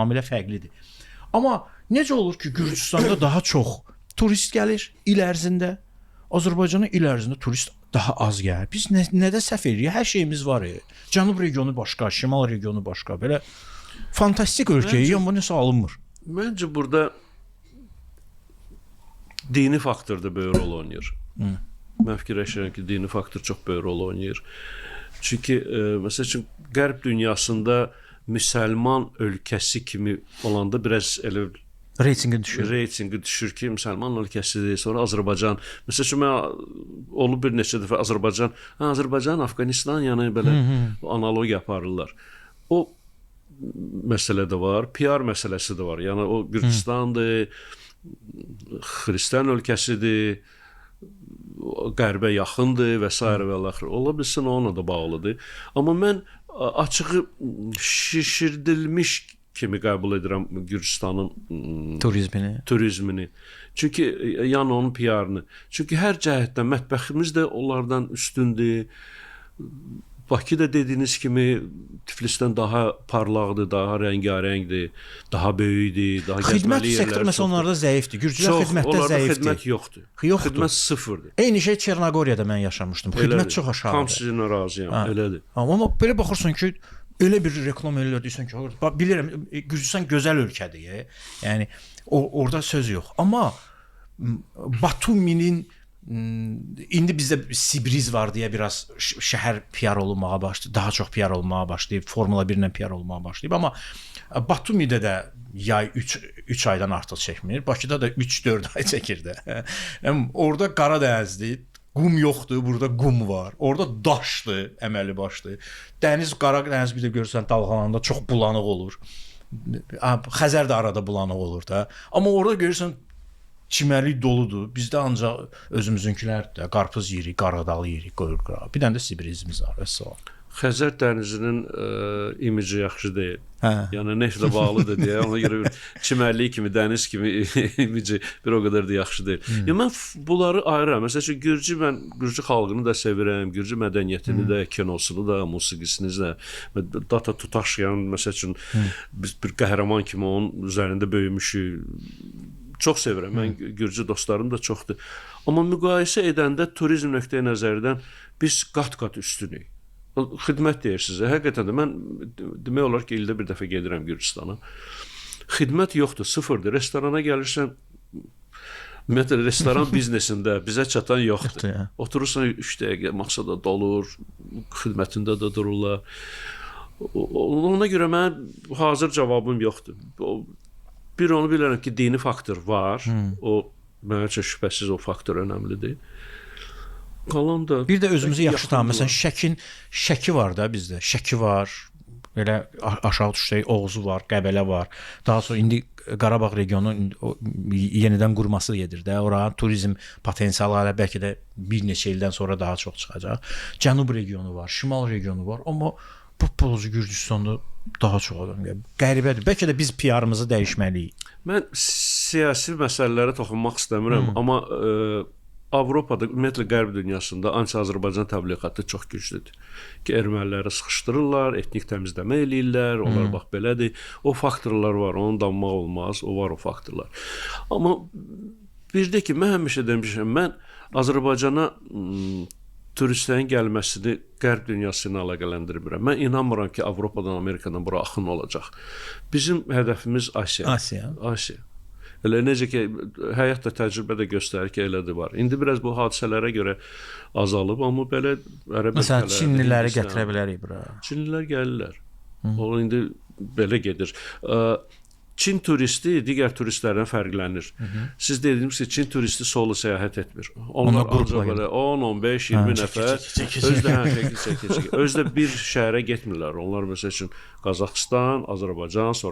tamamilə fərqlidir. Amma necə olur ki, Gürcüstanda daha çox turist gəlir il ərzində, Azərbaycana il ərzində turist daha az gəlir. Biz nədə səhv edirik? Hər şeyimiz var. Cənub regionu başqa, şimal regionu başqa. Belə fantastik ölkəyə amma nəsə alınmır. Məncə burada dini faktor da böyük rol oynayır. Mən fikirləşirəm ki, dini faktor çox böyük rol oynayır. Çünki məsəl üçün Qərb dünyasında müsəlman ölkəsi kimi olanda biraz elə reytingi düşür ki, müsəlman ölkəsidir. Sonra Azərbaycan, məsəl üçün mən olub bir neçə dəfə Azərbaycan, Afqanistan, yəni belə analogiya aparırlar. O məsələ də var, PR məsələsi də var. Yəni o Gürcüstandır, xristian ölkəsidir, qərbə yaxındır və s. və l. Ola bilsin, ona da bağlıdır. Amma mən açığı şişirdilmiş kimi qəbul edirəm Gürcüstanın turizmini. Çünki yəni onun PR-ını. Çünki hər cəhətdən mətbəximiz də onlardan üstündür. Bakı da dediyiniz kimi Tiflisdən daha parlaqdır, daha rəngarəngdir, daha böyükdür, daha gəzməli yerlər. Xidmət sektoru məsələn onlarda zəifdir. Gürcülər xidmətdə zəifdir. Xidmət yoxdur. Xidmət sıfırdır. Eyni şey Çernogoriyada mən yaşamışdım. Xidmət çox aşağıdır. Tam sizinlə razıyam, elədir. Amma belə baxırsan ki, elə bir reklam eləyirsən ki, bilirəm Gürcüstan gözəl ölkədir. Yəni orada söz yox. Amma Batuminin indi bizdə Sibriz var deyə biraz şəhər PR olunmağa başlayıb, daha çox PR olunmağa başlayıb, Formula 1 ilə PR olunmağa başlayıb, amma Batumidə də yay 3 aydan artıq çəkmir. Bakıda da 3-4 ay çəkir də. Orada qara dənizdir. Qum yoxdur, burada qum var. Orada daşdır, əməli başdır. Dəniz, qara dəniz bir də görürsən dalğalananda çox bulanıq olur. Xəzər də arada bulanıq olur da. Amma orada görürsən çimərlik doludur. Bizdə ancaq özümüzünkülər də qarpız yeyirik, qarğıdalı yeyirik, qoyuq. Bir dənə də Sibrizimiz var. Xəzər dənizinin imici yaxşı deyil. Yəni neftlə bağlıdır deyə, ona görə çimərlik kimi, dəniz kimi imici bir o qədər də yaxşı deyil. Yəni mən bunları ayıram. Məsələn, Gürcü xalqını da sevirəm, Gürcü mədəniyyətini də, kinosunu da, musiqisini də. Data Tutaşyan, məsələn, biz bir qəhrəman kimi onun üzərində böyümüşük. Çox sevirəm. Mən Gürcü dostlarım da çoxdur. Amma müqayisə edəndə turizm nöqteyi nəzərdən biz qat-qat üstünük. Xidmət deyirsiniz. Həqiqətən də mən demək olar ki, ildə bir dəfə gedirəm Gürcüstana. Xidmət yoxdur, sıfırdır. Restorana gəlirsən, ümumiyyətlə restoran biznesində bizə çatan yoxdur. Oturursan 3 dəqiqə, masada dolur, xidmətində də dururlar. Ona görə mən hazır cavabım yoxdur. Bir onu bilirəm ki, dini faktor var. O mənə üçün şübhəsiz o faktor önəmlidir. Bir də özümüzü yaxşı tanıyaq. Məsələn, Şəki var da bizdə. Şəki var. Belə aşağı düşdək Oğuzu var, Qəbələ var. Daha sonra indi Qarabağ regionu yenidən qurması gedir də. Oranın turizm potensialı hələ bəlkə də bir neçə ildən sonra daha çox çıxacaq. Cənub regionu var, şimal regionu var. Amma Popolocu Gürcüstanda daha çox adam gəlir. Qəribədir. Bəlkə də biz PR-ımızı dəyişməliyik. Mən siyasi məsələlərə toxunmaq istəmirəm, amma Avropada, ümumiyyətlə Qərb dünyasında anti-Azərbaycan təbliğatı çox güclüdür. Ki, erməniləri sıxışdırırlar, etnik təmizləmə eləyirlər, onlar bax belədir. O faktorlar var, onu danmaq olmaz, o var o faktorlar. Amma bir də ki, mən həmişə demişəm, mən Azərbaycana turistlərin gəlməsini Qərb dünyası ilə əlaqələndirmirəm. Mən inanmıram ki, Avropadan, Amerikadan bura axın olacaq. Bizim hədəfimiz Asiya. Elə necə ki, həyat da təcrübə də göstərir ki, elədir var. İndi biraz bu hadisələrə görə azalıb, amma belə məsələn, Çinliləri gətirə bilərik bura. Çinlilər gəlirlər. O indi belə gedir. Çin turisti digər turistlərdən fərqlənir. Siz dediniz ki, Çin turisti solo səyahət etmir. Onlar ancaq belə 10, 15, 20 nəfər özdə bir şəhərə getmirlər. Onlar məsəl üçün Qazaxıstan, Azərbaycan, sonra